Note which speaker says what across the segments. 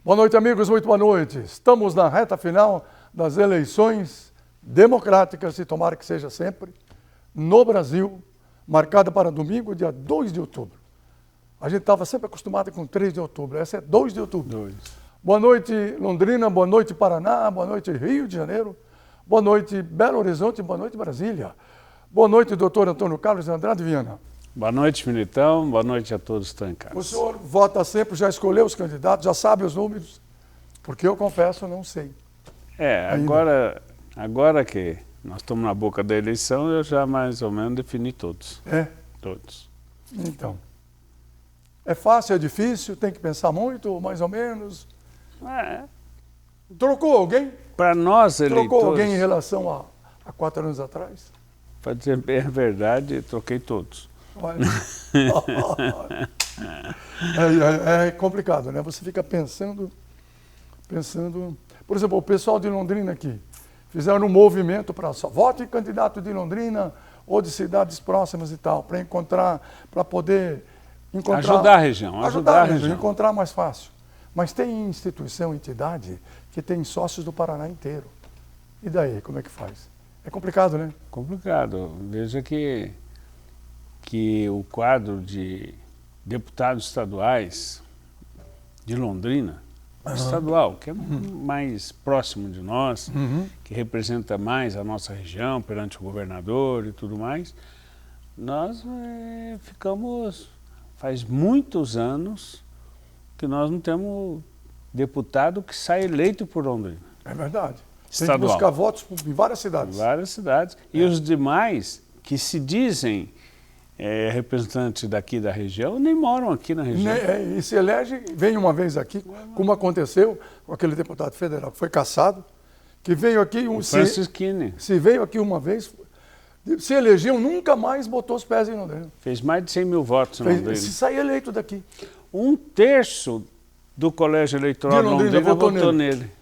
Speaker 1: Boa noite, amigos, muito boa noite. Estamos na reta final das eleições democráticas, e tomara que seja sempre, no Brasil, marcada para domingo, dia 2 de outubro. A gente estava sempre acostumado com 3 de outubro, essa é 2 de outubro. Boa noite, Londrina, boa noite, Paraná, boa noite, Rio de Janeiro, boa noite, Belo Horizonte, boa noite, Brasília. Boa noite, doutor Antônio Carlos Andrade Viana.
Speaker 2: Boa noite, Militão. Boa noite a todos que estão em casa.
Speaker 1: O senhor vota sempre, já escolheu os candidatos, já sabe os números? Porque eu confesso, não sei.
Speaker 2: Agora que nós estamos na boca da eleição, eu já mais ou menos defini todos.
Speaker 1: É?
Speaker 2: Todos.
Speaker 1: Então. É fácil, é difícil, tem que pensar muito, mais ou menos? Trocou alguém?
Speaker 2: Para nós, eleitores...
Speaker 1: Trocou alguém em relação a 4 anos atrás?
Speaker 2: Para dizer bem a verdade, troquei todos.
Speaker 1: É complicado, né? Você fica pensando... Por exemplo, o pessoal de Londrina aqui fizeram um movimento para só vote candidato de Londrina ou de cidades próximas e tal, para poder encontrar...
Speaker 2: Ajudar a região, ajudar a região.
Speaker 1: Encontrar mais fácil. Mas tem instituição, entidade, que tem sócios do Paraná inteiro. E daí, como é que faz? É complicado, né?
Speaker 2: Complicado. Veja que o quadro de deputados estaduais de Londrina, estadual, que é mais próximo de nós, que representa mais a nossa região perante o governador e tudo mais, nós ficamos, faz muitos anos que nós não temos deputado que sai eleito por Londrina.
Speaker 1: É verdade.
Speaker 2: Estadual.
Speaker 1: Tem que buscar votos em várias cidades.
Speaker 2: Várias cidades. E os demais que se dizem representantes daqui da região nem moram aqui na região.
Speaker 1: E se elege, vem uma vez aqui, como aconteceu com aquele deputado federal que foi cassado, que veio aqui... Se veio aqui uma vez, se elegeu, nunca mais botou os pés em Londrina.
Speaker 2: Fez mais de 100 mil votos em Londrina.
Speaker 1: Se sair eleito daqui.
Speaker 2: 1/3 do colégio eleitoral de Londrina votou nele.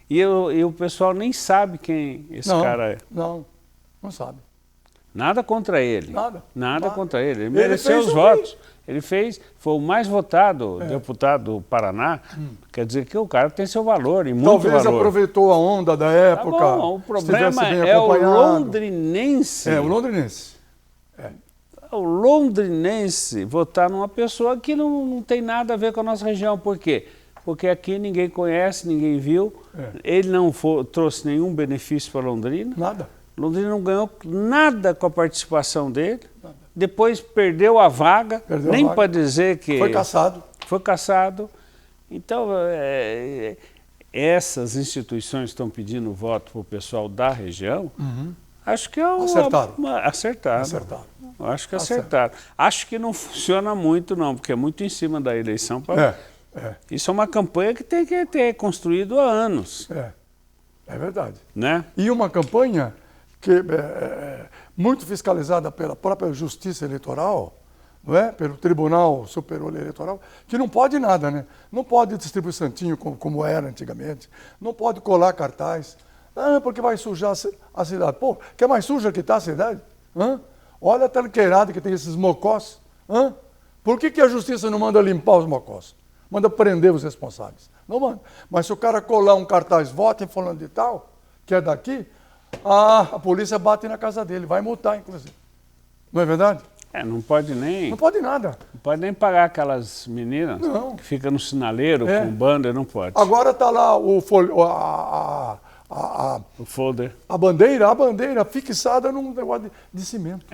Speaker 2: E o pessoal nem sabe quem esse cara é.
Speaker 1: Não sabe.
Speaker 2: Nada contra ele. Nada contra ele. Ele mereceu os votos. Ele foi o mais votado deputado do Paraná. Quer dizer que o cara tem seu valor, e muito valor.
Speaker 1: Talvez aproveitou a onda da época.
Speaker 2: Tá bom, o problema é o londrinense.
Speaker 1: É, o londrinense.
Speaker 2: O londrinense votar numa pessoa que não tem nada a ver com a nossa região. Por quê? Porque aqui ninguém conhece, ninguém viu. Ele não trouxe nenhum benefício para Londrina.
Speaker 1: Nada.
Speaker 2: Londrina não ganhou nada com a participação dele. Nada. Depois perdeu a vaga, nem para dizer que...
Speaker 1: Foi cassado.
Speaker 2: Foi cassado. Então, essas instituições estão pedindo voto para o pessoal da região. Acho que acertaram. Acho que acertaram. Acho que não funciona muito, não, porque é muito em cima da eleição. Isso é uma campanha que tem que ter construído há anos.
Speaker 1: É verdade.
Speaker 2: Né?
Speaker 1: E uma campanha que é muito fiscalizada pela própria Justiça Eleitoral, não é? Pelo Tribunal Superior Eleitoral, que não pode nada, né? Não pode distribuir santinho como era antigamente, não pode colar cartaz, porque vai sujar a cidade. Pô, quer mais suja que está a cidade? Olha a tanqueirada que tem esses mocós. Por que a Justiça não manda limpar os mocós? Manda prender os responsáveis. Não manda. Mas se o cara colar um cartaz, votem falando de tal, que é daqui, a polícia bate na casa dele, vai multar, inclusive. Não é verdade?
Speaker 2: Não pode nem...
Speaker 1: Não pode nada.
Speaker 2: Não pode nem pagar aquelas meninas que ficam no sinaleiro com banda, não pode.
Speaker 1: Agora está lá o
Speaker 2: folder.
Speaker 1: A bandeira fixada num negócio de cimento.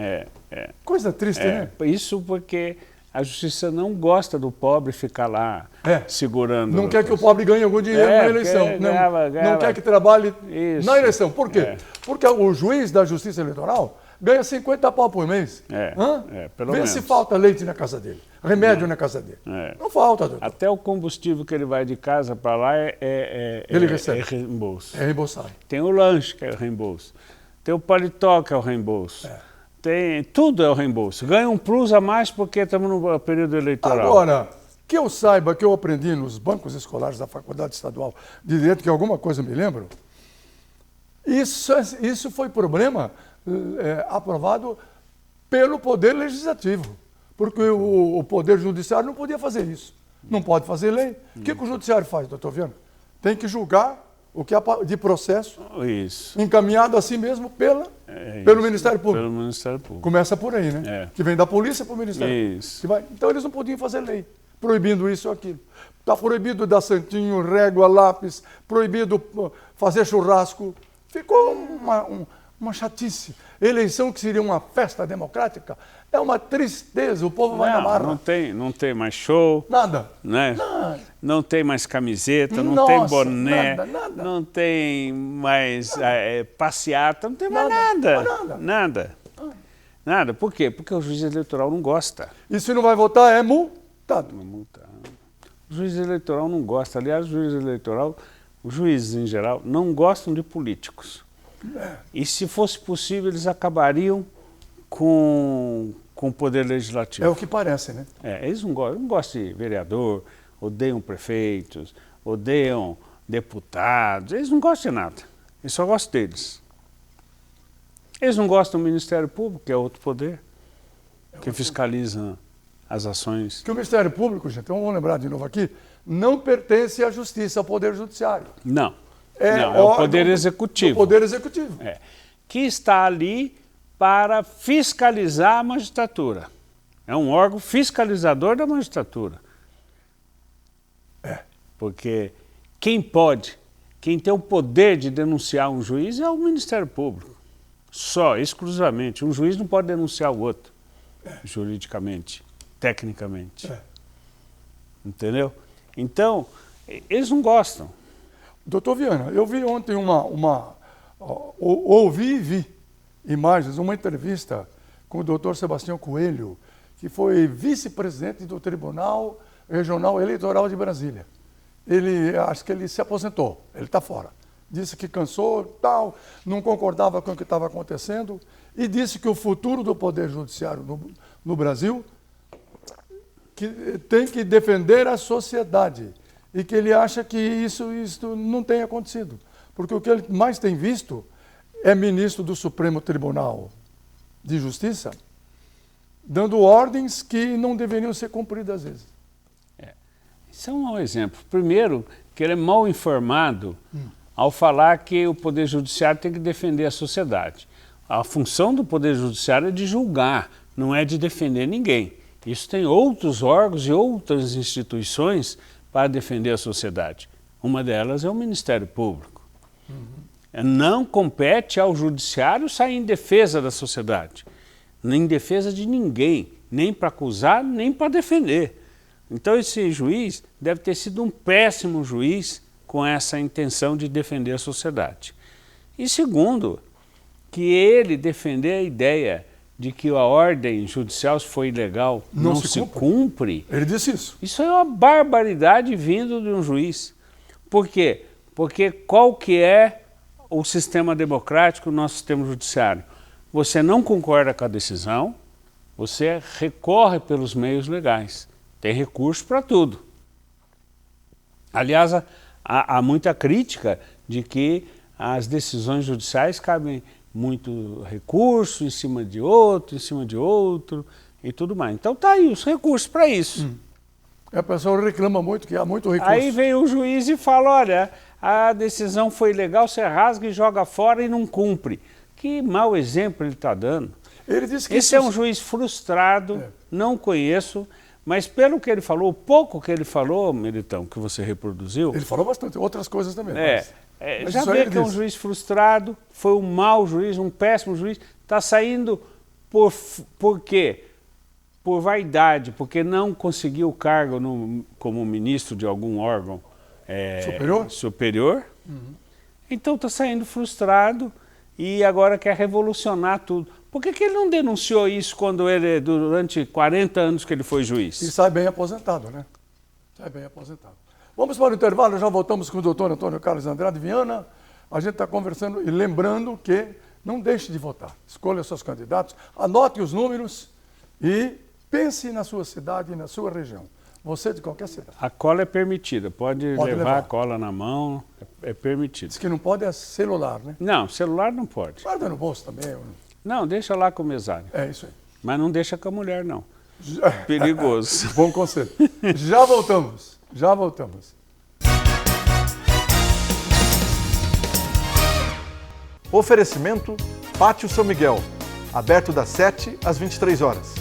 Speaker 1: Coisa triste, né?
Speaker 2: Isso porque a justiça não gosta do pobre ficar lá segurando.
Speaker 1: Não quer que o pobre ganhe algum dinheiro na eleição. Não quer que trabalhe na eleição. Por quê? Porque o juiz da Justiça Eleitoral ganha 50 pau por mês.
Speaker 2: Pelo menos.
Speaker 1: Vê se falta leite na casa dele, remédio na casa dele. Não falta, doutor.
Speaker 2: Até o combustível que ele vai de casa para lá
Speaker 1: ele recebe.
Speaker 2: É reembolso.
Speaker 1: É reembolsado.
Speaker 2: Tem o lanche, que é o reembolso. Tem o paletó, que é o reembolso. Tudo é o reembolso. Ganha um plus a mais porque estamos no período eleitoral.
Speaker 1: Agora, que eu saiba, que eu aprendi nos bancos escolares da Faculdade Estadual de Direito, que alguma coisa me lembro, isso foi problema aprovado pelo Poder Legislativo, porque o Poder Judiciário não podia fazer isso. Não pode fazer lei. O que o judiciário faz, doutor Viana? Tem que julgar o que é de processo
Speaker 2: Isso.
Speaker 1: encaminhado assim mesmo pelo Ministério Público.
Speaker 2: Pelo Ministério Público.
Speaker 1: Começa por aí, né?
Speaker 2: É.
Speaker 1: Que vem da polícia para o Ministério
Speaker 2: Isso.
Speaker 1: Público. Então eles não podiam fazer lei, proibindo isso ou aquilo. Está proibido dar santinho, régua, lápis, proibido fazer churrasco. Ficou uma chatice. Eleição que seria uma festa democrática é uma tristeza, o povo vai na marra.
Speaker 2: Não tem mais show.
Speaker 1: Nada.
Speaker 2: Né?
Speaker 1: Nada.
Speaker 2: Não tem mais camiseta, não
Speaker 1: Nossa,
Speaker 2: tem boné,
Speaker 1: nada.
Speaker 2: não tem mais passeata, não tem mais
Speaker 1: Nada.
Speaker 2: Nada. Por quê? Porque o juiz eleitoral não gosta.
Speaker 1: E se não vai votar, é multado.
Speaker 2: O juiz eleitoral não gosta. Aliás, os juízes em geral, não gostam de políticos. E se fosse possível, eles acabariam com o poder legislativo.
Speaker 1: É o que parece, né?
Speaker 2: Eles não gostam de vereador, odeiam prefeitos, odeiam deputados, eles não gostam de nada. Eles só gostam deles. Eles não gostam do Ministério Público, que é outro poder, que fiscaliza as ações.
Speaker 1: Que o Ministério Público, gente, então vamos lembrar de novo aqui, não pertence à Justiça, ao Poder Judiciário.
Speaker 2: Não, é o Poder Executivo.
Speaker 1: O Poder Executivo.
Speaker 2: Que está ali para fiscalizar a magistratura. É um órgão fiscalizador da magistratura. Porque quem tem o poder de denunciar um juiz é o Ministério Público. Só, exclusivamente. Um juiz não pode denunciar o outro, juridicamente, tecnicamente. Entendeu? Então, eles não gostam.
Speaker 1: Doutor Viana, eu vi ontem ouvi e vi imagens, uma entrevista com o doutor Sebastião Coelho, que foi vice-presidente do Tribunal Regional Eleitoral de Brasília. Acho que ele se aposentou, ele está fora. Disse que cansou, tal, não concordava com o que estava acontecendo e disse que o futuro do Poder Judiciário no Brasil que tem que defender a sociedade e que ele acha que isso não tem acontecido. Porque o que ele mais tem visto é ministro do Supremo Tribunal de Justiça dando ordens que não deveriam ser cumpridas às vezes.
Speaker 2: Isso é um mau exemplo. Primeiro, que ele é mal informado ao falar que o Poder Judiciário tem que defender a sociedade. A função do Poder Judiciário é de julgar, não é de defender ninguém. Isso tem outros órgãos e outras instituições para defender a sociedade. Uma delas é o Ministério Público. Não compete ao Judiciário sair em defesa da sociedade, nem em defesa de ninguém, nem para acusar, nem para defender. Então esse juiz deve ter sido um péssimo juiz com essa intenção de defender a sociedade. E segundo, que ele defender a ideia de que a ordem judicial, se for ilegal, não se cumpre.
Speaker 1: Ele disse isso.
Speaker 2: Isso é uma barbaridade vindo de um juiz. Por quê? Porque qual que é o sistema democrático, o nosso sistema judiciário? Você não concorda com a decisão, você recorre pelos meios legais. Tem recurso para tudo. Aliás, há muita crítica de que as decisões judiciais cabem muito recurso em cima de outro e tudo mais. Então tá aí os recursos para isso.
Speaker 1: A pessoa reclama muito que há muito recurso.
Speaker 2: Aí vem o juiz e fala, olha, a decisão foi ilegal, você rasga e joga fora e não cumpre. Que mau exemplo ele está dando.
Speaker 1: Ele disse que
Speaker 2: esse é um juiz frustrado, não conheço, mas pelo que ele falou, o pouco que ele falou, Militão, que você reproduziu...
Speaker 1: Ele falou bastante, outras coisas também. Mas
Speaker 2: já vê que é um juiz frustrado, foi um mau juiz, um péssimo juiz, está saindo por quê? Por vaidade, porque não conseguiu o cargo como ministro de algum órgão superior. Então está saindo frustrado e agora quer revolucionar tudo. Por que ele não denunciou isso durante 40 anos que ele foi juiz?
Speaker 1: E sai bem aposentado, né? Sai bem aposentado. Vamos para o intervalo, já voltamos com o doutor Antônio Carlos Andrade Viana. A gente está conversando e lembrando que não deixe de votar. Escolha seus candidatos, anote os números e pense na sua cidade e na sua região. Você de qualquer cidade.
Speaker 2: A cola é permitida, pode levar a cola na mão, é permitido.
Speaker 1: Diz que não pode é celular, né?
Speaker 2: Não, celular não pode.
Speaker 1: Guarda no bolso também.
Speaker 2: Não, deixa lá com o mesário.
Speaker 1: É isso aí.
Speaker 2: Mas não deixa com a mulher, não. perigoso.
Speaker 1: Bom conselho. Já voltamos. Já voltamos.
Speaker 3: Oferecimento Pátio São Miguel. Aberto das 7 às 23 horas.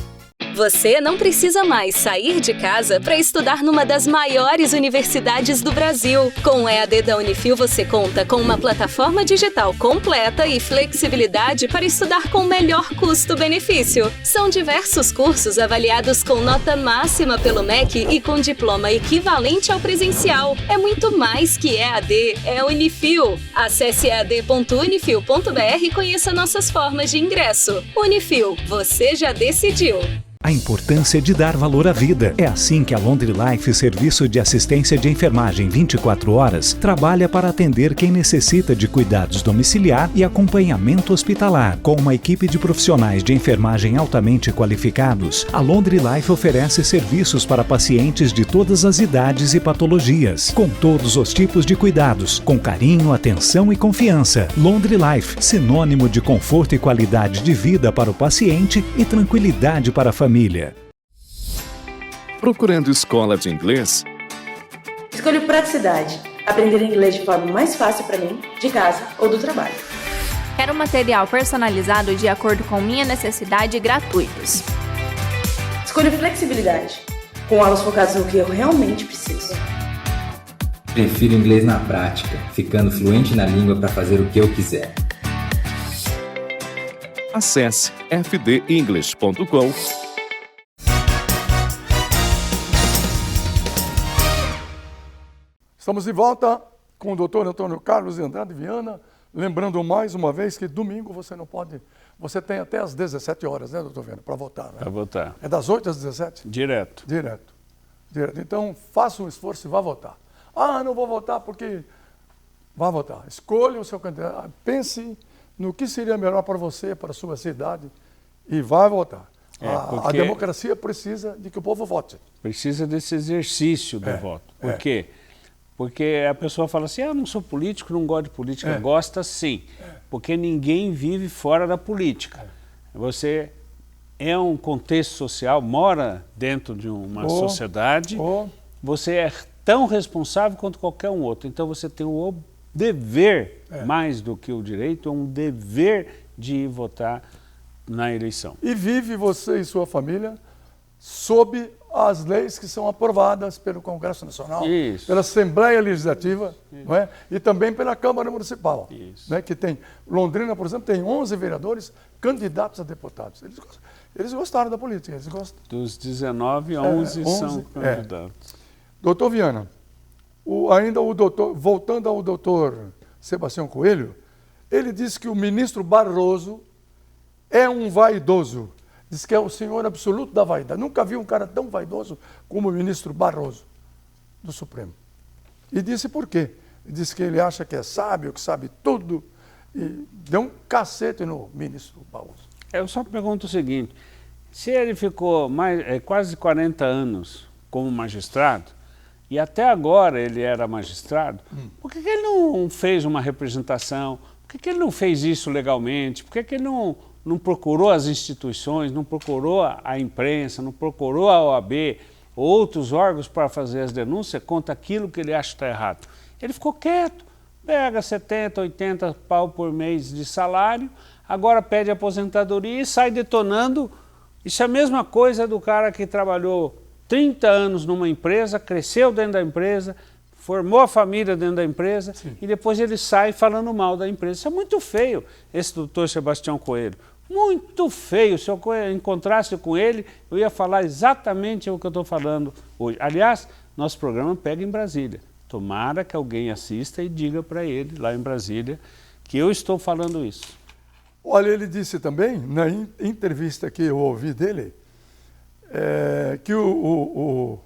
Speaker 4: Você não precisa mais sair de casa para estudar numa das maiores universidades do Brasil. Com o EAD da Unifil, você conta com uma plataforma digital completa e flexibilidade para estudar com o melhor custo-benefício. São diversos cursos avaliados com nota máxima pelo MEC e com diploma equivalente ao presencial. É muito mais que EAD, é Unifil. Acesse ead.unifil.br e conheça nossas formas de ingresso. Unifil, você já decidiu.
Speaker 5: A importância de dar valor à vida. É assim que a Laundry Life, serviço de assistência de enfermagem 24 horas, trabalha para atender quem necessita de cuidados domiciliar e acompanhamento hospitalar. Com uma equipe de profissionais de enfermagem altamente qualificados, a Laundry Life oferece serviços para pacientes de todas as idades e patologias, com todos os tipos de cuidados, com carinho, atenção e confiança. Laundry Life, sinônimo de conforto e qualidade de vida para o paciente e tranquilidade para a família.
Speaker 6: Procurando escola de inglês?
Speaker 7: Escolho praticidade. Aprender inglês de forma mais fácil para mim, de casa ou do trabalho.
Speaker 8: Quero material personalizado de acordo com minha necessidade e gratuitos.
Speaker 7: Escolho flexibilidade. Com aulas focadas no que eu realmente preciso.
Speaker 9: Prefiro inglês na prática, ficando fluente na língua para fazer o que eu quiser.
Speaker 6: Acesse fdenglish.com.
Speaker 1: Estamos de volta com o Dr. Antônio Carlos de Andrade Viana. Lembrando mais uma vez que domingo você não pode... Você tem até às 17 horas, né, doutor Viana, para votar. Né?
Speaker 2: Para votar.
Speaker 1: É das 8 às 17?
Speaker 2: Direto.
Speaker 1: Direto. Então, faça um esforço e vá votar. Ah, não vou votar porque... Vá votar. Escolha o seu candidato. Pense no que seria melhor para você, para a sua cidade, e vá votar. A democracia precisa de que o povo vote.
Speaker 2: Precisa desse exercício do voto. Por quê? Porque a pessoa fala assim, eu não sou político, não gosto de política. Gosta sim, porque ninguém vive fora da política. Você é um contexto social, mora dentro de uma sociedade, você é tão responsável quanto qualquer um outro. Então você tem o dever, mais do que o direito, é um dever de ir votar na eleição.
Speaker 1: E vive você e sua família sob as leis que são aprovadas pelo Congresso Nacional, pela Assembleia Legislativa, não é? E também pela Câmara Municipal. Né? Que tem, Londrina, por exemplo, tem 11 vereadores candidatos a deputados. Eles gostaram da política, eles gostam.
Speaker 2: Dos 19, 11 são candidatos.
Speaker 1: Doutor Viana, voltando ao doutor Sebastião Coelho, ele disse que o ministro Barroso é um vaidoso. Diz que é o senhor absoluto da vaidade. Nunca vi um cara tão vaidoso como o ministro Barroso, do Supremo. E disse por quê. Disse que ele acha que é sábio, que sabe tudo. E deu um cacete no ministro Barroso.
Speaker 2: Eu só pergunto o seguinte, se ele ficou quase 40 anos como magistrado, e até agora ele era magistrado, por que ele não fez uma representação? Por que ele não fez isso legalmente? Por que ele não procurou as instituições, não procurou a imprensa, não procurou a OAB, outros órgãos para fazer as denúncias contra aquilo que ele acha que está errado? Ele ficou quieto, pega 70, 80 pau por mês de salário, agora pede aposentadoria e sai detonando. Isso é a mesma coisa do cara que trabalhou 30 anos numa empresa, cresceu dentro da empresa, formou a família dentro da empresa e depois ele sai falando mal da empresa. Isso é muito feio, esse doutor Sebastião Coelho. Muito feio. Se eu encontrasse com ele, eu ia falar exatamente o que eu estou falando hoje. Aliás, nosso programa pega em Brasília. Tomara que alguém assista e diga para ele, lá em Brasília, que eu estou falando isso.
Speaker 1: Olha, ele disse também, na entrevista que eu ouvi dele, que o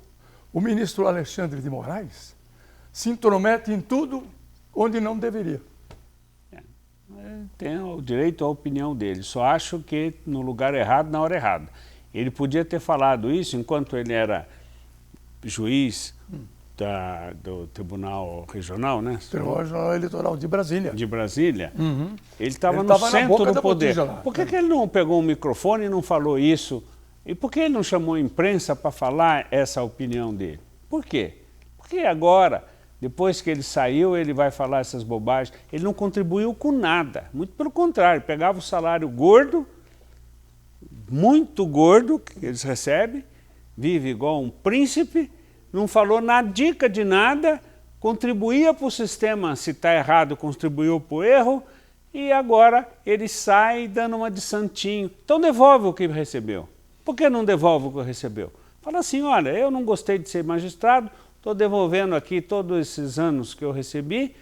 Speaker 1: ministro Alexandre de Moraes se intromete em tudo onde não deveria.
Speaker 2: Tem o direito à opinião dele, só acho que no lugar errado, na hora errada. Ele podia ter falado isso enquanto ele era juiz do Tribunal Regional, né?
Speaker 1: Tribunal Eleitoral de Brasília.
Speaker 2: De Brasília. Ele estava no centro do poder. Por que ele não pegou um microfone e não falou isso E por que ele não chamou a imprensa para falar essa opinião dele? Por quê? Porque agora, depois que ele saiu, ele vai falar essas bobagens. Ele não contribuiu com nada. Muito pelo contrário, pegava o salário gordo, muito gordo, que eles recebem, vive igual um príncipe, não falou nada, dica de nada, contribuía para o sistema, se está errado, contribuiu para o erro, e agora ele sai dando uma de santinho. Então devolve o que recebeu. Por que não devolve o que recebeu? Fala assim, olha, eu não gostei de ser magistrado, estou devolvendo aqui todos esses anos que eu recebi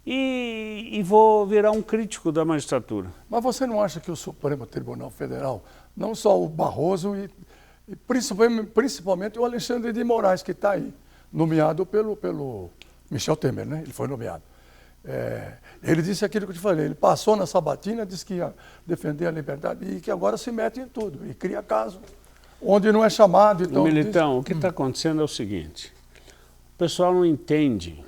Speaker 2: e vou virar um crítico da magistratura.
Speaker 1: Mas você não acha que o Supremo Tribunal Federal, não só o Barroso e principalmente o Alexandre de Moraes, que está aí, nomeado pelo Michel Temer, né? Ele foi nomeado. Ele disse aquilo que eu te falei, ele passou na sabatina, disse que ia defender a liberdade e que agora se mete em tudo e cria caso onde não é chamado. Então,
Speaker 2: Militão, o que está acontecendo é o seguinte, o pessoal não entende,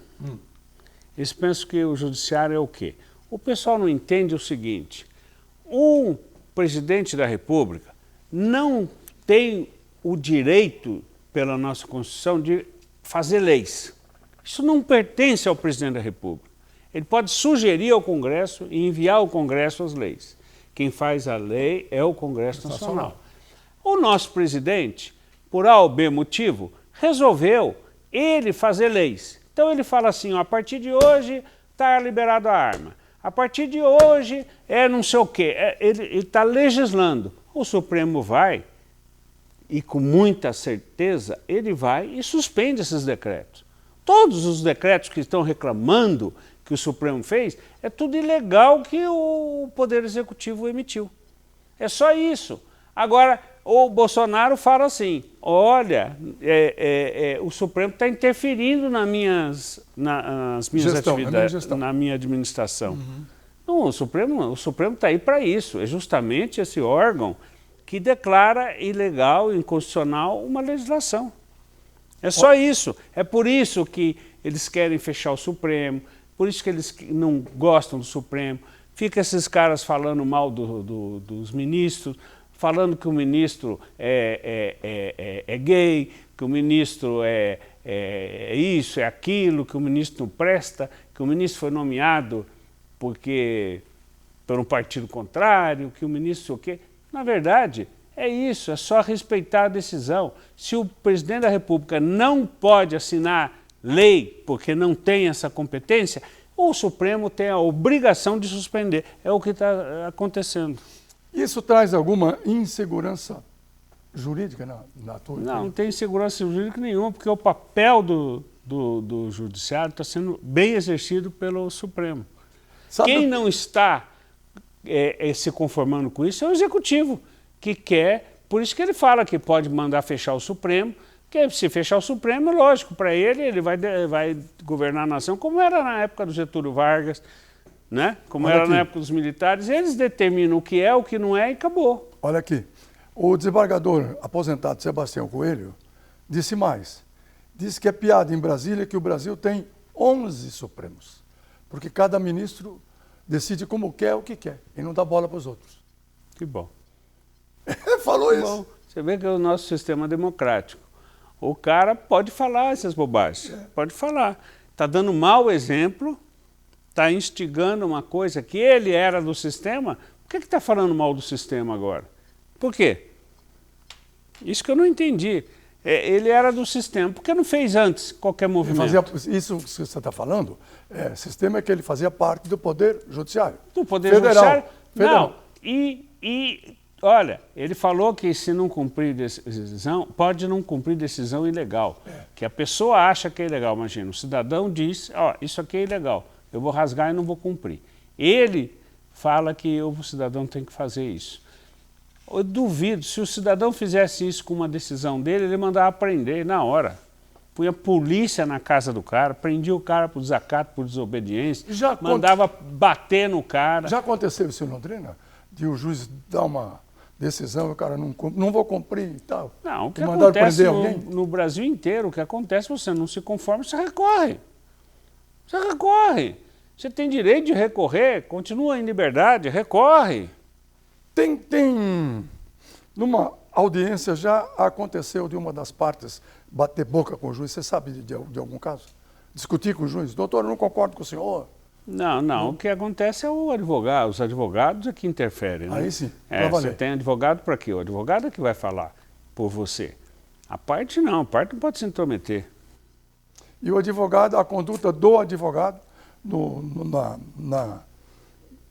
Speaker 2: eles pensam que o judiciário é o quê? O pessoal não entende o seguinte, um presidente da República não tem o direito, pela nossa Constituição, de fazer leis. Isso não pertence ao presidente da República. Ele pode sugerir ao Congresso e enviar ao Congresso as leis. Quem faz a lei é o Congresso Nacional. O nosso presidente, por A ou B motivo, resolveu ele fazer leis. Então ele fala assim, ó, a partir de hoje está liberado a arma. A partir de hoje é não sei o quê. Ele está legislando. O Supremo vai, e com muita certeza, ele vai e suspende esses decretos. Todos os decretos que estão reclamando que o Supremo fez, é tudo ilegal que o Poder Executivo emitiu. É só isso. Agora, o Bolsonaro fala assim, olha, o Supremo está interferindo nas minhas atividades, na minha administração. Não, o Supremo está aí para isso, é justamente esse órgão que declara ilegal, inconstitucional, uma legislação. É só isso. É por isso que eles querem fechar o Supremo, por isso que eles não gostam do Supremo. Fica esses caras falando mal dos ministros, falando que o ministro é gay, que o ministro é isso, é aquilo, que o ministro não presta, que o ministro foi nomeado por um partido contrário, que o ministro o quê. Na verdade, é isso, é só respeitar a decisão. Se o presidente da República não pode assinar lei porque não tem essa competência, o Supremo tem a obrigação de suspender. É o que está acontecendo.
Speaker 1: Isso traz alguma insegurança jurídica na tua opinião?
Speaker 2: Não tem insegurança jurídica nenhuma, porque o papel do judiciário está sendo bem exercido pelo Supremo. Quem não está se conformando com isso é o Executivo, que quer, por isso que ele fala que pode mandar fechar o Supremo, que se fechar o Supremo, é lógico, para ele vai governar a nação, como era na época do Getúlio Vargas, né? Como era na época dos militares, eles determinam o que é, o que não é e acabou.
Speaker 1: Olha aqui, o desembargador aposentado Sebastião Coelho disse mais, disse que é piada em Brasília que o Brasil tem 11 Supremos, porque cada ministro decide como quer o que quer e não dá bola para os outros.
Speaker 2: Que bom.
Speaker 1: Ele falou isso.
Speaker 2: Bom. Você vê que é o nosso sistema democrático. O cara pode falar essas bobagens, pode falar. Está dando mau exemplo, está instigando uma coisa que ele era do sistema. Por que está falando mal do sistema agora? Por quê? Isso que eu não entendi. Ele era do sistema, por que não fez antes qualquer movimento?
Speaker 1: Isso que você está falando, sistema é que ele fazia parte do Poder Judiciário.
Speaker 2: Do Poder Judiciário? Não. Olha, ele falou que se não cumprir decisão, pode não cumprir decisão ilegal. Que a pessoa acha que é ilegal. Imagina, o cidadão diz, ó, isso aqui é ilegal, eu vou rasgar e não vou cumprir. Ele fala que o cidadão tem que fazer isso. Eu duvido, se o cidadão fizesse isso com uma decisão dele, ele mandava prender na hora. Punha polícia na casa do cara, prendia o cara por desacato, por desobediência, mandava bater no cara.
Speaker 1: Já aconteceu isso em Londrina? De o juiz dar uma decisão e o cara não vou cumprir e tal?
Speaker 2: Não, o que acontece no Brasil inteiro, o que acontece, você não se conforma, você recorre. Você recorre. Você tem direito de recorrer, continua em liberdade, recorre.
Speaker 1: Tem audiência, já aconteceu de uma das partes bater boca com o juiz? Você sabe de algum caso? Discutir com o juiz? Doutor, eu não concordo com o senhor.
Speaker 2: Não. O que acontece é os advogados é que interferem. Né?
Speaker 1: Aí sim,
Speaker 2: você tem advogado para quê? O advogado é que vai falar por você. A parte não pode se intrometer.
Speaker 1: E o advogado, a conduta do advogado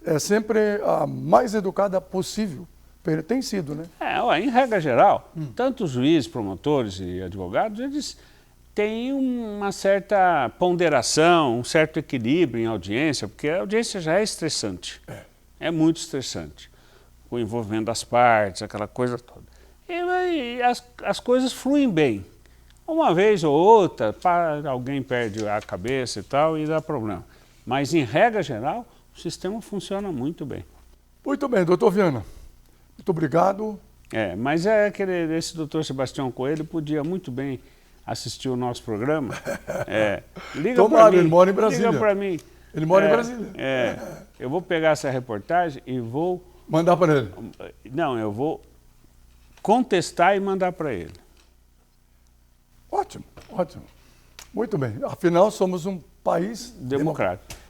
Speaker 1: é sempre a mais educada possível. Tem sido, né?
Speaker 2: Em regra geral, tanto os juízes, promotores e advogados, eles têm uma certa ponderação, um certo equilíbrio em audiência, porque a audiência já é estressante. É muito estressante. O envolvimento das partes, aquela coisa toda. E as coisas fluem bem. Uma vez ou outra, alguém perde a cabeça e tal, e dá problema. Mas, em regra geral, o sistema funciona muito bem.
Speaker 1: Muito bem, doutor Viana. Muito obrigado.
Speaker 2: Mas esse doutor Sebastião Coelho podia muito bem assistir o nosso programa. Liga para mim.
Speaker 1: Ele mora em Brasília.
Speaker 2: Liga para mim.
Speaker 1: Ele mora em Brasília.
Speaker 2: Eu vou pegar essa reportagem e vou...
Speaker 1: Mandar para ele?
Speaker 2: Não, eu vou contestar e mandar para ele.
Speaker 1: Ótimo. Muito bem. Afinal, somos um país
Speaker 2: democrático.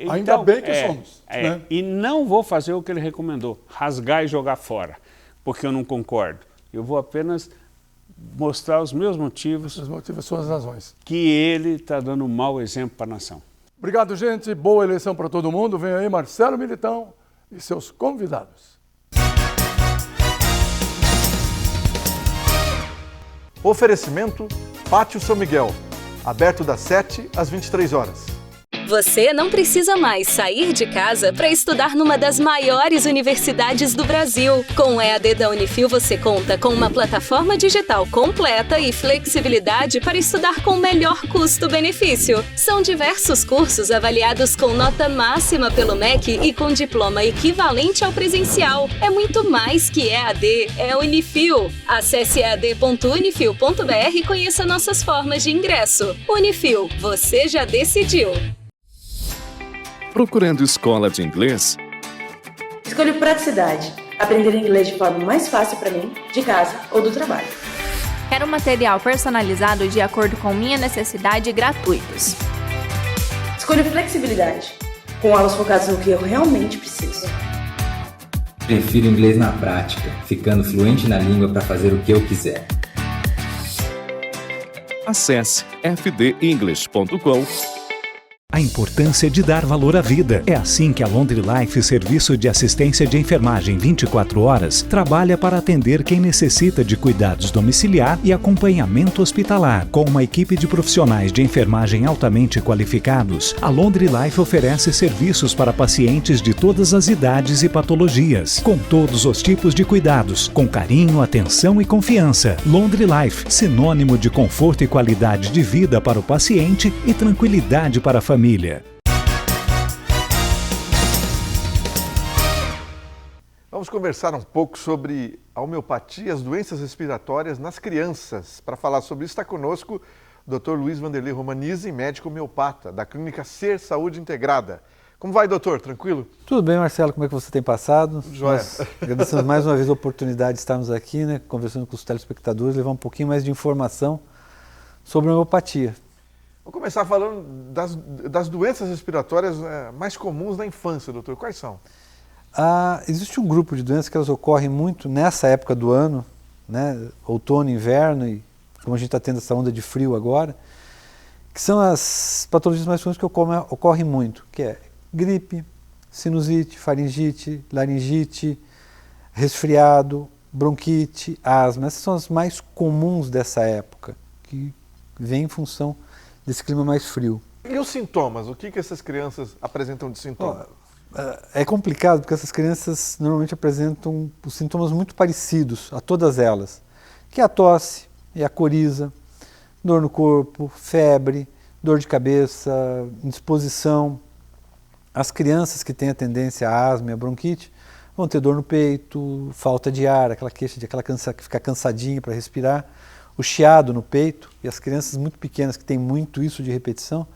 Speaker 1: Ainda bem que somos. Né?
Speaker 2: E não vou fazer o que ele recomendou, rasgar e jogar fora, porque eu não concordo. Eu vou apenas mostrar os meus motivos.
Speaker 1: Os motivos, suas razões.
Speaker 2: Que ele está dando um mau exemplo para a nação.
Speaker 1: Obrigado, gente. Boa eleição para todo mundo. Vem aí Marcelo Militão e seus convidados.
Speaker 3: Oferecimento Pátio São Miguel, aberto das 7 às 23 horas.
Speaker 4: Você não precisa mais sair de casa para estudar numa das maiores universidades do Brasil. Com o EAD da Unifil, você conta com uma plataforma digital completa e flexibilidade para estudar com o melhor custo-benefício. São diversos cursos avaliados com nota máxima pelo MEC e com diploma equivalente ao presencial. É muito mais que EAD, é Unifil. Acesse ead.unifil.br e conheça nossas formas de ingresso. Unifil, você já decidiu.
Speaker 6: Procurando escola de inglês?
Speaker 7: Escolha praticidade. Aprender inglês de forma mais fácil para mim, de casa ou do trabalho.
Speaker 8: Quero material personalizado de acordo com minha necessidade e gratuitos.
Speaker 7: Escolha flexibilidade. Com aulas focadas no que eu realmente preciso.
Speaker 9: Prefiro inglês na prática, ficando fluente na língua para fazer o que eu quiser.
Speaker 6: Acesse fdenglish.com.
Speaker 5: A importância de dar valor à vida. É assim que a Laundry Life, serviço de assistência de enfermagem 24 horas, trabalha para atender quem necessita de cuidados domiciliar e acompanhamento hospitalar. Com uma equipe de profissionais de enfermagem altamente qualificados, a Laundry Life oferece serviços para pacientes de todas as idades e patologias, com todos os tipos de cuidados, com carinho, atenção e confiança. Laundry Life, sinônimo de conforto e qualidade de vida para o paciente e tranquilidade para a família.
Speaker 3: Vamos conversar um pouco sobre a homeopatia e as doenças respiratórias nas crianças. Para falar sobre isso está conosco o Dr. Luiz Vanderlei Romanize, médico homeopata da Clínica Ser Saúde Integrada. Como vai, doutor? Tranquilo?
Speaker 10: Tudo bem, Marcelo. Como é que você tem passado?
Speaker 3: Joia.
Speaker 10: Agradecemos mais uma vez a oportunidade de estarmos aqui, né, conversando com os telespectadores, levar um pouquinho mais de informação sobre a homeopatia.
Speaker 3: Vamos começar falando das doenças respiratórias mais comuns na infância, doutor. Quais são?
Speaker 10: Existe um grupo de doenças que elas ocorrem muito nessa época do ano, né, outono, inverno, e como a gente está tendo essa onda de frio agora, que são as patologias mais comuns que ocorrem muito, que é gripe, sinusite, faringite, laringite, resfriado, bronquite, asma. Essas são as mais comuns dessa época, que vem em função desse clima mais frio.
Speaker 3: E os sintomas? O que essas crianças apresentam de sintomas?
Speaker 10: É complicado porque essas crianças normalmente apresentam os sintomas muito parecidos a todas elas, que é a tosse, é a coriza, dor no corpo, febre, dor de cabeça, indisposição. As crianças que têm a tendência à asma e à bronquite vão ter dor no peito, falta de ar, aquela queixa de que fica cansadinha para respirar, o chiado no peito, e as crianças muito pequenas que têm muito isso de repetição,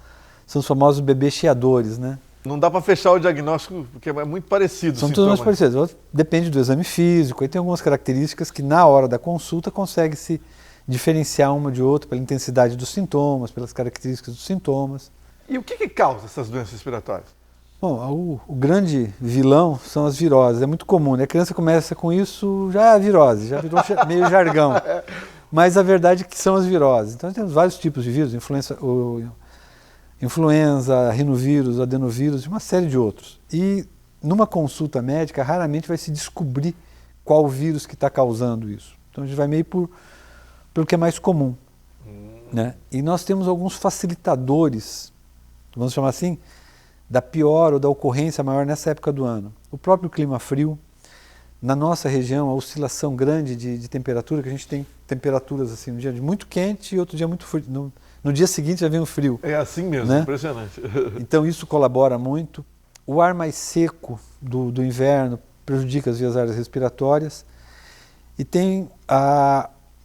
Speaker 10: são os famosos bebês chiadores, né?
Speaker 3: Não dá para fechar o diagnóstico, porque é muito parecido.
Speaker 10: São todos muito parecidos. Depende do exame físico, e tem algumas características que na hora da consulta consegue se diferenciar uma de outra pela intensidade dos sintomas, pelas características dos sintomas.
Speaker 3: E o que causa essas doenças respiratórias?
Speaker 10: Bom, o grande vilão são as viroses. É muito comum, né? A criança começa com isso, já é virose, já virou meio jargão. Mas a verdade é que são as viroses. Então, temos vários tipos de vírus, influenza, rinovírus, adenovírus e uma série de outros. E numa consulta médica, raramente vai se descobrir qual vírus que está causando isso. Então, a gente vai meio pelo que é mais comum. Né? E nós temos alguns facilitadores, vamos chamar assim, da pior ou da ocorrência maior nessa época do ano. O próprio clima frio, na nossa região, a oscilação grande de temperatura, que a gente tem temperaturas assim, um dia muito quente e outro dia muito frio. No dia seguinte já vem o frio.
Speaker 3: É assim mesmo, né? Impressionante.
Speaker 10: Então isso colabora muito. O ar mais seco do inverno prejudica as vias aéreas respiratórias. E tem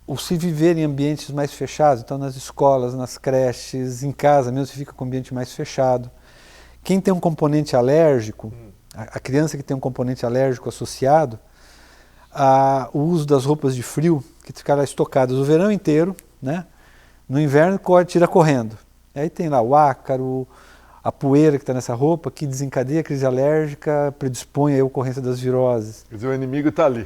Speaker 10: o se viver em ambientes mais fechados, então nas escolas, nas creches, em casa mesmo, se fica com o ambiente mais fechado. Quem tem um componente alérgico, a criança que tem um componente alérgico associado, o uso das roupas de frio, que ficaram estocadas o verão inteiro, né? No inverno tira correndo. Aí tem lá o ácaro, a poeira que está nessa roupa, que desencadeia a crise alérgica, predispõe a ocorrência das viroses.
Speaker 3: Quer dizer, o inimigo está ali.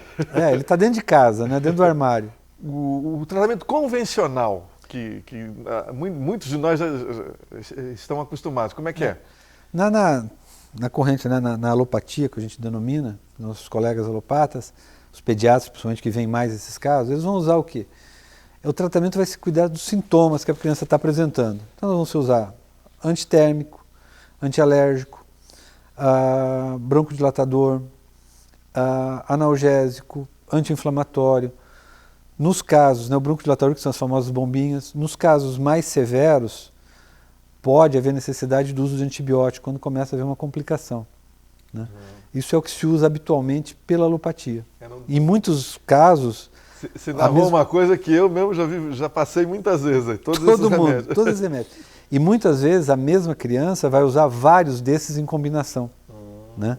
Speaker 10: Ele está dentro de casa, né? Dentro do armário.
Speaker 3: O tratamento convencional, que muitos de nós já estão acostumados, como é que é?
Speaker 10: Na corrente, né, na alopatia, que a gente denomina, nossos colegas alopatas, os pediatras, principalmente, que veem mais esses casos, eles vão usar o quê? O tratamento vai se cuidar dos sintomas que a criança está apresentando. Então, nós vamos usar antitérmico, antialérgico, broncodilatador, analgésico, anti-inflamatório. Nos casos, né, o broncodilatador, que são as famosas bombinhas, nos casos mais severos, pode haver necessidade do uso de antibiótico quando começa a haver uma complicação. Né? Isso é o que se usa habitualmente pela alopatia. Em muitos casos...
Speaker 3: Você narrou uma coisa que eu mesmo já passei muitas vezes. Todos
Speaker 10: esses remédios. E muitas vezes a mesma criança vai usar vários desses em combinação. Né?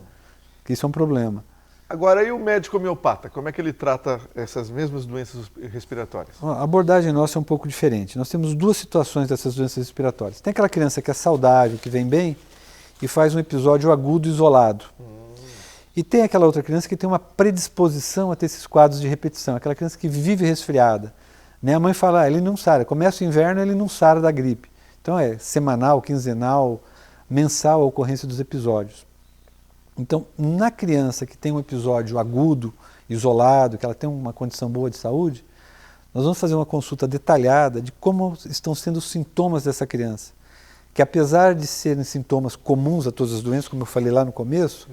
Speaker 10: Que isso é um problema.
Speaker 3: Agora, e o médico homeopata? Como é que ele trata essas mesmas doenças respiratórias?
Speaker 10: A abordagem nossa é um pouco diferente. Nós temos duas situações dessas doenças respiratórias. Tem aquela criança que é saudável, que vem bem e faz um episódio agudo isolado. E tem aquela outra criança que tem uma predisposição a ter esses quadros de repetição. Aquela criança que vive resfriada. Né? A mãe fala, ele não sara. Começa o inverno, ele não sara da gripe. Então é semanal, quinzenal, mensal a ocorrência dos episódios. Então, na criança que tem um episódio agudo, isolado, que ela tem uma condição boa de saúde, nós vamos fazer uma consulta detalhada de como estão sendo os sintomas dessa criança. Que apesar de serem sintomas comuns a todas as doenças, como eu falei lá no começo,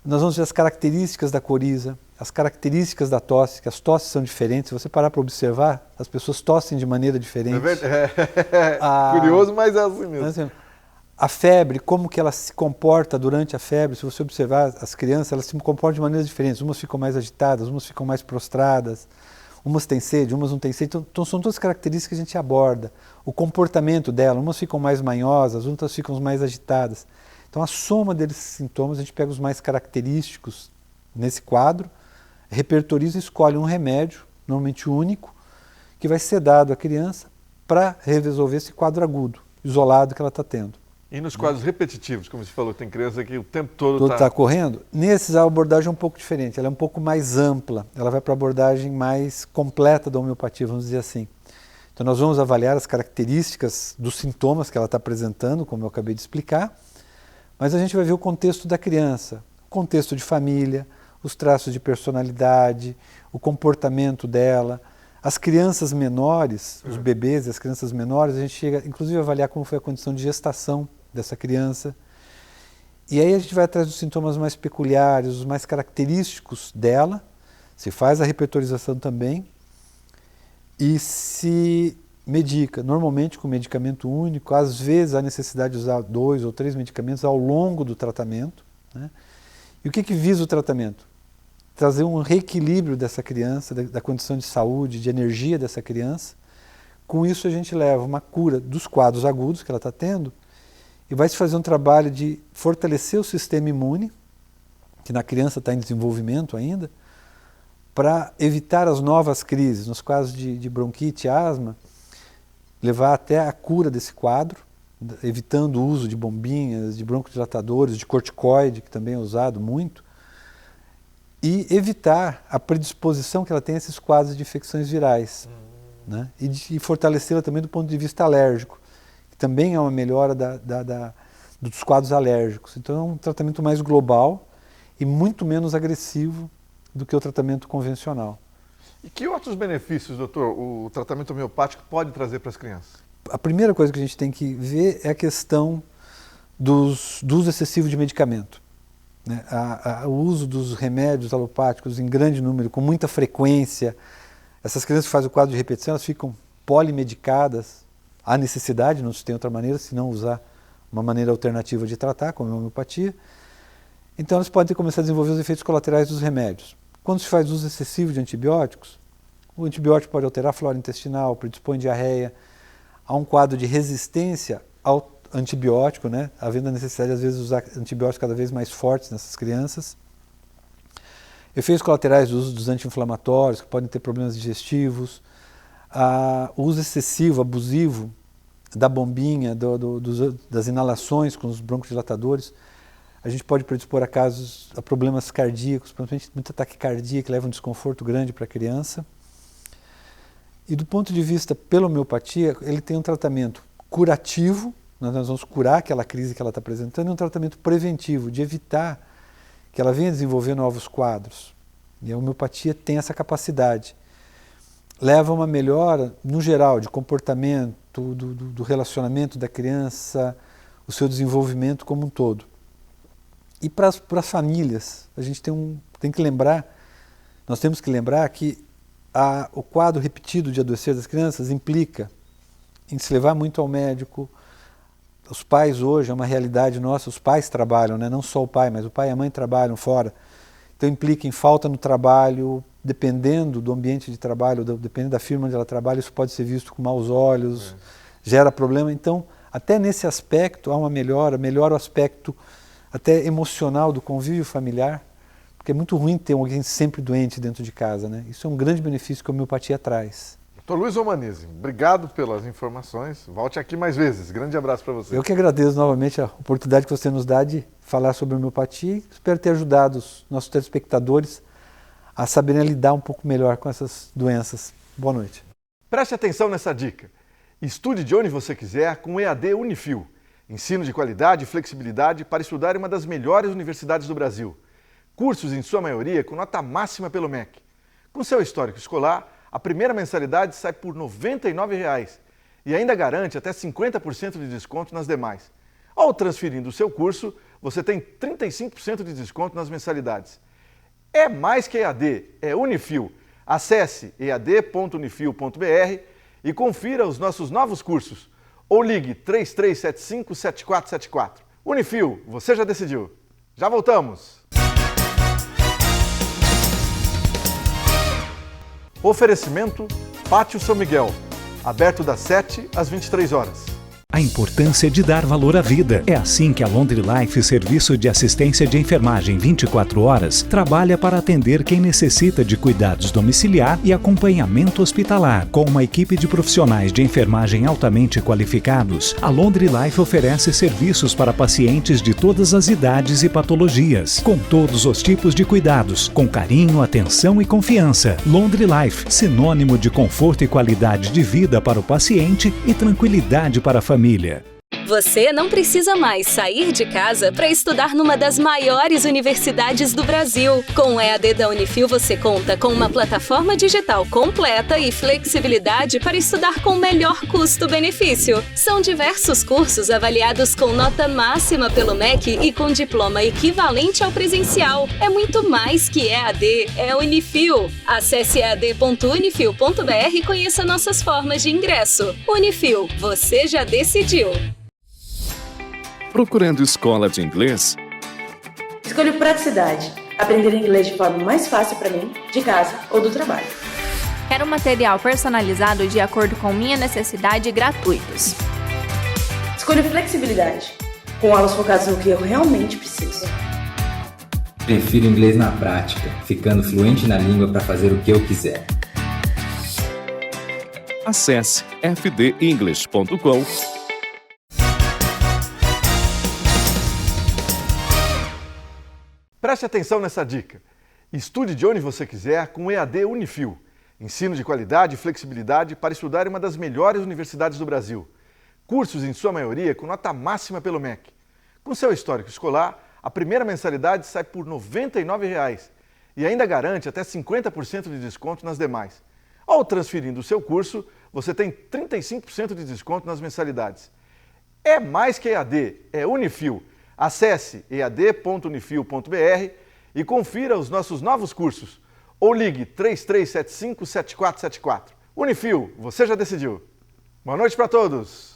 Speaker 10: nós vamos ver as características da coriza, as características da tosse, que as tosses são diferentes. Se você parar para observar, as pessoas tossem de maneira diferente.
Speaker 3: Curioso, mas é assim mesmo.
Speaker 10: Assim, a febre, como que ela se comporta durante a febre, se você observar as crianças, elas se comportam de maneiras diferentes. Umas ficam mais agitadas, umas ficam mais prostradas, umas têm sede, umas não têm sede. Então são todas características que a gente aborda. O comportamento dela, umas ficam mais manhosas, outras ficam mais agitadas. Então a soma desses sintomas, a gente pega os mais característicos nesse quadro, repertoriza e escolhe um remédio, normalmente único, que vai ser dado à criança para resolver esse quadro agudo, isolado que ela está tendo.
Speaker 3: E nos quadros repetitivos, como você falou, tem criança que o tempo todo
Speaker 10: está correndo? Nesses a abordagem é um pouco diferente, ela é um pouco mais ampla, ela vai para a abordagem mais completa da homeopatia, vamos dizer assim. Então nós vamos avaliar as características dos sintomas que ela está apresentando, como eu acabei de explicar, mas a gente vai ver o contexto da criança, o contexto de família, os traços de personalidade, o comportamento dela. As crianças menores, os bebês e as crianças menores, a gente chega inclusive a avaliar como foi a condição de gestação dessa criança. E aí a gente vai atrás dos sintomas mais peculiares, os mais característicos dela, se faz a repertorização também e se medica, normalmente com medicamento único, às vezes há necessidade de usar 2 ou 3 medicamentos ao longo do tratamento. Né? E o que visa o tratamento? Trazer um reequilíbrio dessa criança, da condição de saúde, de energia dessa criança. Com isso a gente leva uma cura dos quadros agudos que ela está tendo e vai se fazer um trabalho de fortalecer o sistema imune, que na criança está em desenvolvimento ainda, para evitar as novas crises, nos casos de bronquite e asma, levar até a cura desse quadro, evitando o uso de bombinhas, de broncodilatadores, de corticoide, que também é usado muito, e evitar a predisposição que ela tem a esses quadros de infecções virais, né? E fortalecê-la também do ponto de vista alérgico, que também é uma melhora dos quadros alérgicos. Então é um tratamento mais global e muito menos agressivo do que o tratamento convencional.
Speaker 3: E que outros benefícios, doutor, o tratamento homeopático pode trazer para as crianças?
Speaker 10: A primeira coisa que a gente tem que ver é a questão do uso excessivo de medicamento, né? O uso dos remédios alopáticos em grande número, com muita frequência. Essas crianças que fazem o quadro de repetição, elas ficam polimedicadas. Há necessidade, não se tem outra maneira, se não usar uma maneira alternativa de tratar, como a homeopatia. Então elas podem começar a desenvolver os efeitos colaterais dos remédios. Quando se faz uso excessivo de antibióticos, o antibiótico pode alterar a flora intestinal, predispõe diarreia. Há um quadro de resistência ao antibiótico, né? Havendo a necessidade, às vezes, de usar antibióticos cada vez mais fortes nessas crianças. Efeitos colaterais do uso dos anti-inflamatórios, que podem ter problemas digestivos. O uso excessivo, abusivo da bombinha, das inalações com os broncodilatadores. A gente pode predispor a problemas cardíacos, principalmente muita taquicardia, que leva um desconforto grande para a criança. E do ponto de vista pela homeopatia, ele tem um tratamento curativo, nós vamos curar aquela crise que ela está apresentando, e um tratamento preventivo, de evitar que ela venha desenvolver novos quadros. E a homeopatia tem essa capacidade. Leva a uma melhora, no geral, de comportamento, do relacionamento da criança, o seu desenvolvimento como um todo. E para as famílias, a gente tem que lembrar, nós temos que lembrar que o quadro repetido de adoecer das crianças implica em se levar muito ao médico. Os pais hoje, é uma realidade nossa, os pais trabalham, né? Não só o pai, mas o pai e a mãe trabalham fora. Então implica em falta no trabalho, dependendo do ambiente de trabalho, dependendo da firma onde ela trabalha, isso pode ser visto com maus olhos, gera problema. Então, até nesse aspecto há uma melhora o aspecto até emocional do convívio familiar, porque é muito ruim ter alguém sempre doente dentro de casa, né? Isso é um grande benefício que a homeopatia traz.
Speaker 3: Dr. Luiz Romanizzi, obrigado pelas informações. Volte aqui mais vezes. Grande abraço para você.
Speaker 10: Eu que agradeço novamente a oportunidade que você nos dá de falar sobre homeopatia. Espero ter ajudado os nossos telespectadores a saberem lidar um pouco melhor com essas doenças. Boa noite.
Speaker 3: Preste atenção nessa dica. Estude de onde você quiser com o EAD Unifil. Ensino de qualidade e flexibilidade para estudar em uma das melhores universidades do Brasil. Cursos, em sua maioria, com nota máxima pelo MEC. Com seu histórico escolar, a primeira mensalidade sai por R$ 99,00 e ainda garante até 50% de desconto nas demais. Ao transferindo o seu curso, você tem 35% de desconto nas mensalidades. É mais que EAD, é Unifil. Acesse ead.unifil.br e confira os nossos novos cursos. Ou ligue 3375-7474. Unifil, você já decidiu. Já voltamos! Oferecimento Pátio São Miguel, aberto das 7 às 23 horas.
Speaker 5: A importância de dar valor à vida. É assim que a Laundry Life, serviço de assistência de enfermagem 24 horas, trabalha para atender quem necessita de cuidados domiciliar e acompanhamento hospitalar. Com uma equipe de profissionais de enfermagem altamente qualificados, a Laundry Life oferece serviços para pacientes de todas as idades e patologias, com todos os tipos de cuidados, com carinho, atenção e confiança. Laundry Life, sinônimo de conforto e qualidade de vida para o paciente e tranquilidade para a família.
Speaker 4: Você não precisa mais sair de casa para estudar numa das maiores universidades do Brasil. Com o EAD da Unifil, você conta com uma plataforma digital completa e flexibilidade para estudar com o melhor custo-benefício. São diversos cursos avaliados com nota máxima pelo MEC e com diploma equivalente ao presencial. É muito mais que EAD, é Unifil. Acesse ead.unifil.br e conheça nossas formas de ingresso. Unifil, você já decidiu.
Speaker 6: Procurando escola de inglês?
Speaker 7: Escolho praticidade. Aprender inglês de forma mais fácil para mim, de casa ou do trabalho.
Speaker 8: Quero material personalizado de acordo com minha necessidade e gratuitos.
Speaker 7: Escolho flexibilidade. com aulas focadas no que eu realmente preciso.
Speaker 9: Prefiro inglês na prática, ficando fluente na língua para fazer o que eu quiser.
Speaker 6: Acesse fdenglish.com.
Speaker 3: Preste atenção nessa dica. Estude de onde você quiser com o EAD Unifil. Ensino de qualidade e flexibilidade para estudar em uma das melhores universidades do Brasil. Cursos, em sua maioria, com nota máxima pelo MEC. Com seu histórico escolar, a primeira mensalidade sai por R$ 99,00 e ainda garante até 50% de desconto nas demais. Ao transferir o seu curso, você tem 35% de desconto nas mensalidades. É mais que EAD, é Unifil. Acesse ead.unifil.br e confira os nossos novos cursos. Ou ligue 3375-7474. Unifil, você já decidiu. Boa noite para todos!